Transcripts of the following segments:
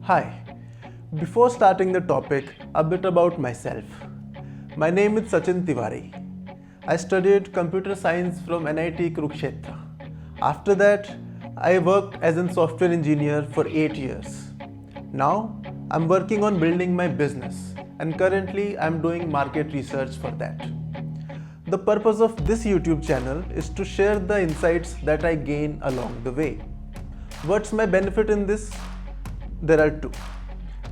Hi, before starting the topic, a bit about myself. My name is Sachin Tiwari. I studied computer science from NIT Kurukshetra. After that, I worked as a software engineer for 8 years. Now, I'm working on building my business and currently I'm doing market research for that. The purpose of this YouTube channel is to share the insights that I gain along the way. What's my benefit in this? There are two.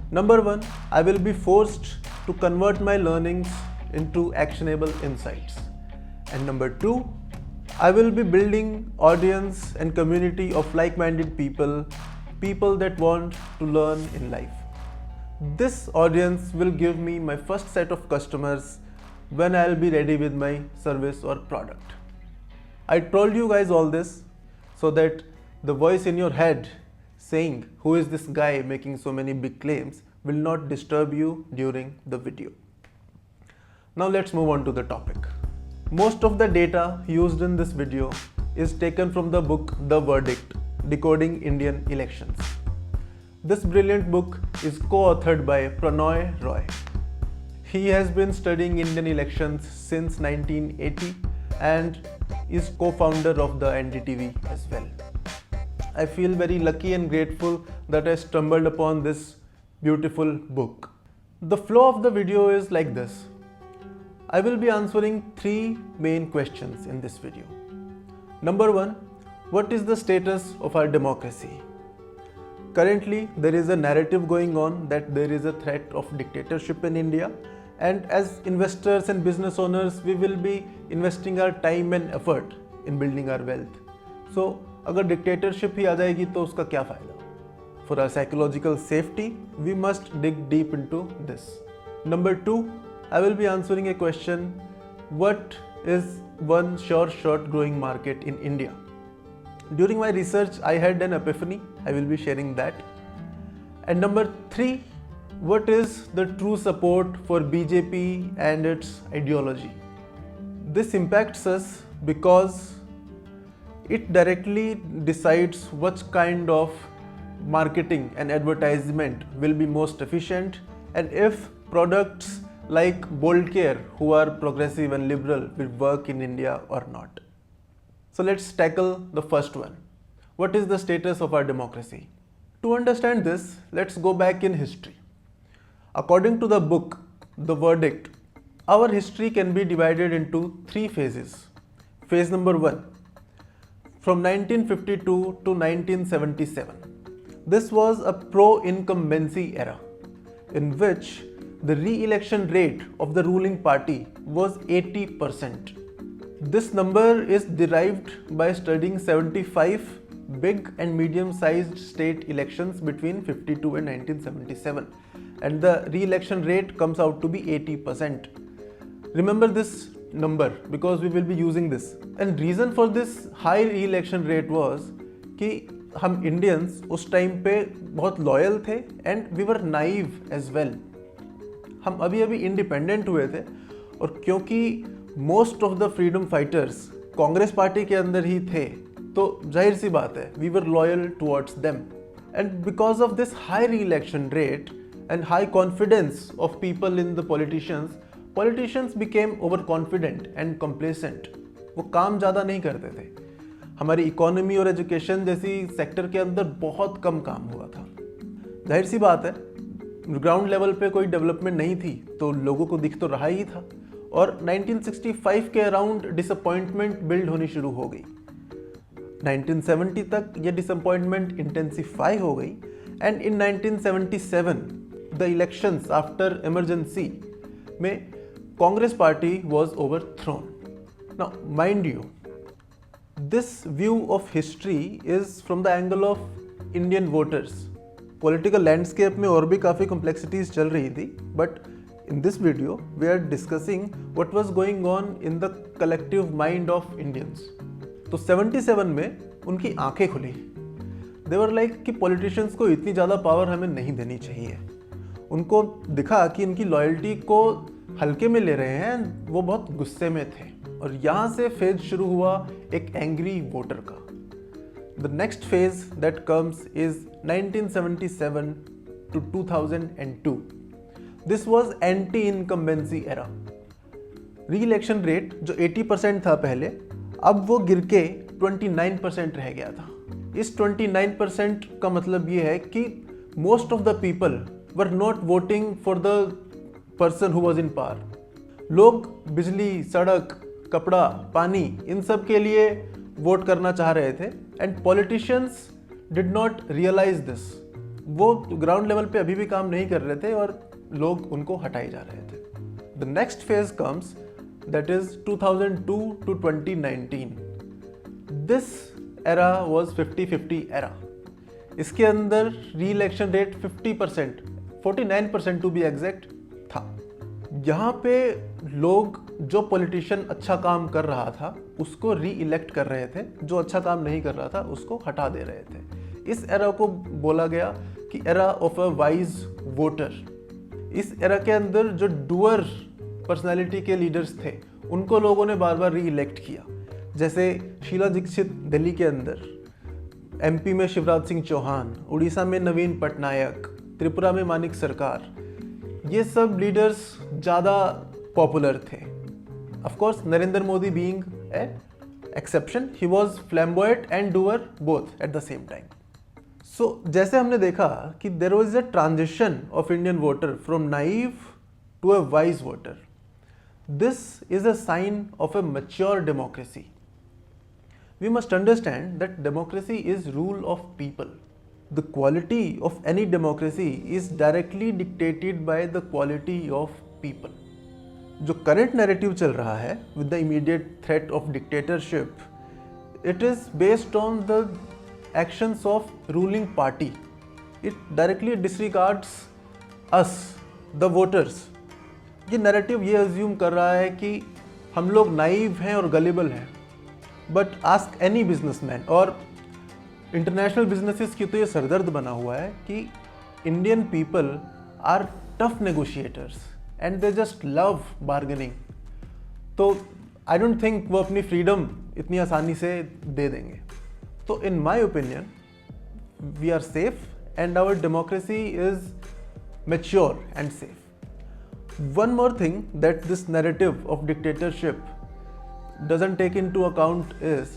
Number one, I will be forced to convert my learnings into actionable insights. And number two, I will be building audience and community of like-minded people that want to learn in life. This audience will give me my first set of customers when I'll be ready with my service or product. I told you guys all this so that the voice in your head saying, "Who is this guy making so many big claims?" will not disturb you during the video. Now let's move on to the topic. Most of the data used in this video is taken from the book The Verdict: Decoding Indian Elections. This brilliant book is co-authored by Pranoy Roy. He has been studying Indian elections since 1980 and is co-founder of the NDTV as well. I feel very lucky and grateful that I stumbled upon this beautiful book. The flow of the video is like this. I will be answering 3 main questions in this video. Number 1, what is the status of our democracy? Currently, there is a narrative going on that there is a threat of dictatorship in India, and as investors and business owners, we will be investing our time and effort in building our wealth. So, अगर dictatorship ही आ जाएगी तो उसका क्या फ़ायदा? For our psychological safety, we must dig deep into this. Number 2, I will be answering a question: what is one sure shot growing market in India? During my research, I had an epiphany. I will be sharing that. And number 3, what is the true support for BJP and its ideology? This impacts us because it directly decides which kind of marketing and advertisement will be most efficient, and if products like Boldcare, who are progressive and liberal, will work in India or not. So let's tackle the first one. What is the status of our democracy? To understand this, let's go back in history. According to the book The Verdict, our history can be divided into 3 phases. Phase number 1, from 1952 to 1977. This was a pro-incumbency era in which the re-election rate of the ruling party was 80%. This number is derived by studying 75 big and medium-sized state elections between 52 and 1977, and the re-election rate comes out to be 80%. Remember this number because we will be using this. And reason for this high re-election rate was कि हम Indians उस time पे बहुत loyal थे and we were naive as well. हम अभी independent हुए थे और क्योंकि most of the freedom fighters Congress party के अंदर ही थे तो जाहिर सी बात है we were loyal towards them. And because of this high re-election rate and high confidence of people in the politicians became overconfident and complacent. वो काम ज़्यादा नहीं करते थे. हमारी इकोनॉमी और एजुकेशन जैसी सेक्टर के अंदर बहुत कम काम हुआ था. जाहिर सी बात है, ग्राउंड लेवल पे कोई डेवलपमेंट नहीं थी तो लोगों को दिख तो रहा ही था. और 1965 के अराउंड डिसअपॉइंटमेंट बिल्ड होनी शुरू हो गई. 1970 तक ये डिसअपॉइंटमेंट इंटेंसिफाई हो गई and in 1977 the elections after emergency में Congress party was overthrown. Now, mind you, this view of history is from the angle of Indian voters. Political landscape में और भी काफ़ी complexities चल रही थी, but in this video we are discussing what was going on in the collective mind of Indians. तो 77 में उनकी आंखें खुली. They were like कि politicians को इतनी ज़्यादा power हमें नहीं देनी चाहिए. उनको दिखा कि इनकी loyalty को हल्के में ले रहे हैं, वो बहुत गुस्से में थे और यहाँ से फेज शुरू हुआ एक एंग्री वोटर का. The next phase that comes is 1977 to 2002. This was anti-incumbency era. Re-election rate जो 80% था पहले, अब वो गिर के 29% रह गया था. इस 29% का मतलब ये है कि most of the people were not voting for the person who was in power. लोग बिजली, सड़क, कपड़ा, पानी इन सब के लिए वोट करना चाह रहे थे and politicians did not realise this. वो ग्राउंड लेवल पे अभी भी काम नहीं कर रहे थे और लोग उनको हटाए जा रहे थे. The next phase comes, that is 2002 to 2019. This era was 50-50 era. इसके अंदर re election rate 50%, 49% to be exact था. यहाँ पे लोग जो पॉलिटिशियन अच्छा काम कर रहा था उसको री इलेक्ट कर रहे थे, जो अच्छा काम नहीं कर रहा था उसको हटा दे रहे थे. इस एरा को बोला गया कि era of a wise voter. इस एरा के अंदर जो डूअर पर्सनालिटी के लीडर्स थे उनको लोगों ने बार बार री इलेक्ट किया. जैसे शीला दीक्षित दिल्ली के अंदर, एमपी में शिवराज सिंह चौहान, उड़ीसा में नवीन पटनायक, त्रिपुरा में मानिक सरकार. ये सब लीडर्स ज़्यादा पॉपुलर थे. Of course, Narendra Modi being an exception, he was flamboyant and doer both at the same time. So, जैसे हमने देखा कि there was a transition of Indian voter from naive to a wise voter. This is a sign of a mature democracy. We must understand that democracy is rule of people. The quality of any democracy is directly dictated by the quality of people. जो current narrative चल रहा है with the immediate threat of dictatorship, it is based on the actions of ruling party. It directly डिसरिगार्ड्स us the voters. ये narrative ये assume कर रहा है कि हम लोग नाइव हैं और गलिबल हैं. बट आस्क एनी बिजनेसमैन, और इंटरनेशनल बिजनेसेस की तो ये सरदर्द बना हुआ है कि Indian people are tough negotiators and they just love bargaining. तो I don't think वो अपनी freedom इतनी आसानी से दे देंगे. तो in my opinion, we are safe and our democracy is mature and safe. One more thing that this narrative of dictatorship doesn't take into account is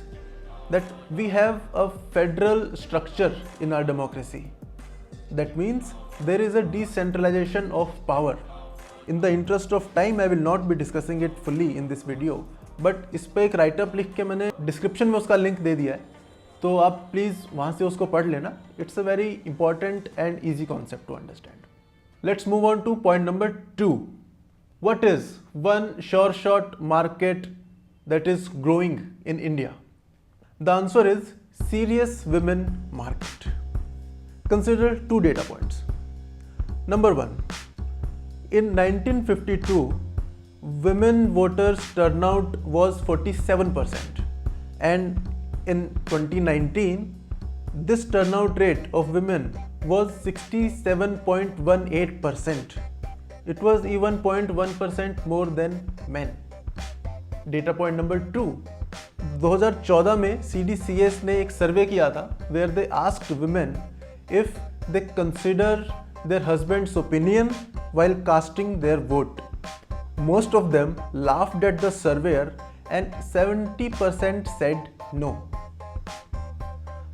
that we have a federal structure in our democracy. That means there is a decentralization of power. In the interest of time, I will not be discussing it fully in this video, but इस पर एक write up लिख के मैंने description में उसका link दे दिया है, तो आप प्लीज़ वहाँ से उसको पढ़ लेना. It's a very important and easy concept to understand. Let's move on to point number 2. What is one sure shot market that is growing in India? The answer is serious women market. Consider 2 data points. Number 1. In 1952, women voters turnout was 47%, and in 2019, this turnout rate of women was 67.18%. It was even 0.1% more than men. Data point number 2. 2014 में CDCS ने एक सर्वे किया था where they asked women if they consider their husband's opinion while casting their vote. Most of them laughed at the surveyor and 70% said no.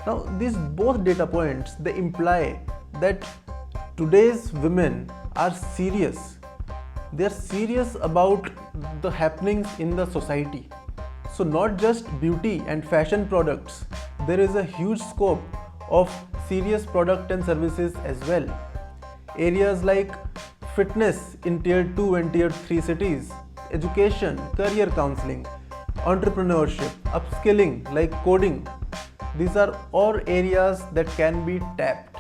Now these both data points, they imply that today's women are serious. They are serious about the happenings in the society. So not just beauty and fashion products, there is a huge scope of serious product and services as well. Areas like fitness in tier 2 and tier 3 cities, education, career counseling, entrepreneurship, upskilling like coding, these are all areas that can be tapped.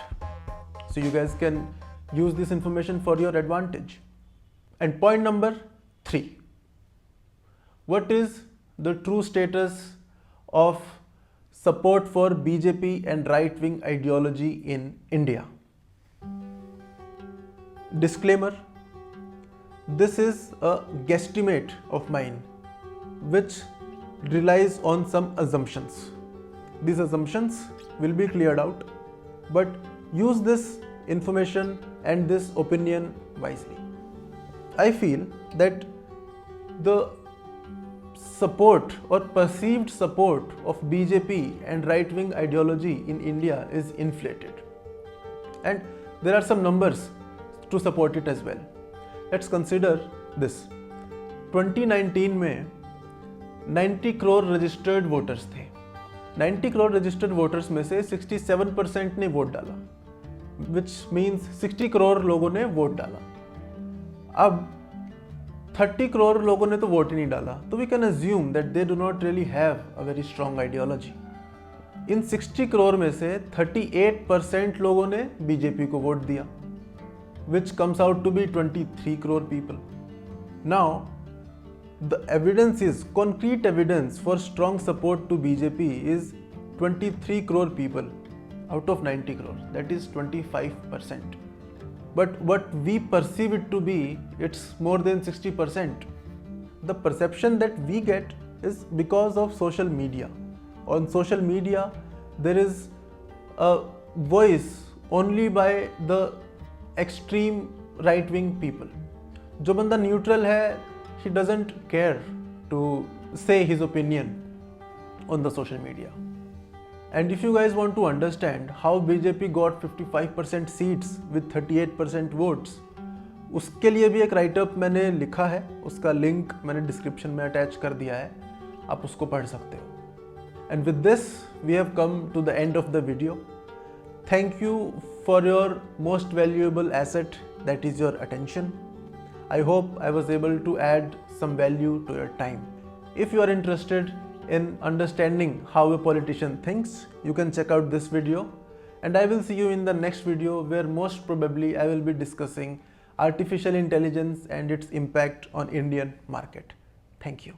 So you guys can use this information for your advantage. And point number 3. What is the true status of support for BJP and right-wing ideology in India? Disclaimer, this is a guesstimate of mine which relies on some assumptions. These assumptions will be cleared out, but use this information and this opinion wisely. I feel that the support or perceived support of BJP and right-wing ideology in India is inflated. And there are some numbers to support it as well. Let's consider this. 2019 में 90 crore registered voters थे. 90 crore registered voters में से 67% ने vote डाला, which means 60 crore लोगों ने vote डाला. अब 30 करोड़ लोगों ने तो वोट ही नहीं डाला, तो we can assume that they do not really have a very strong ideology. इन 60 करोड़ में से 38% लोगों ने बीजेपी को वोट दिया, which comes out to be 23 crore people. Now, the evidence is, concrete evidence for strong support to BJP is 23 crore people out of 90 crore. That is 25%. But what we perceive it to be, it's more than 60%. The perception that we get is because of social media. On social media, there is a voice only by the extreme right-wing people. जो बंदा neutral है, he doesn't care to say his opinion on the social media. And if you guys want to understand how BJP got 55% seats with 38% votes, उसके लिए भी एक write up मैंने लिखा है, उसका लिंक मैंने डिस्क्रिप्शन में अटैच कर दिया है, आप उसको पढ़ सकते हो. And with this, we have come to the end of the video. Thank you for your most valuable asset, that is your attention. I hope I was able to add some value to your time. If you are interested in understanding how a politician thinks, you can check out this video, and I will see you in the next video where most probably I will be discussing artificial intelligence and its impact on Indian market. Thank you.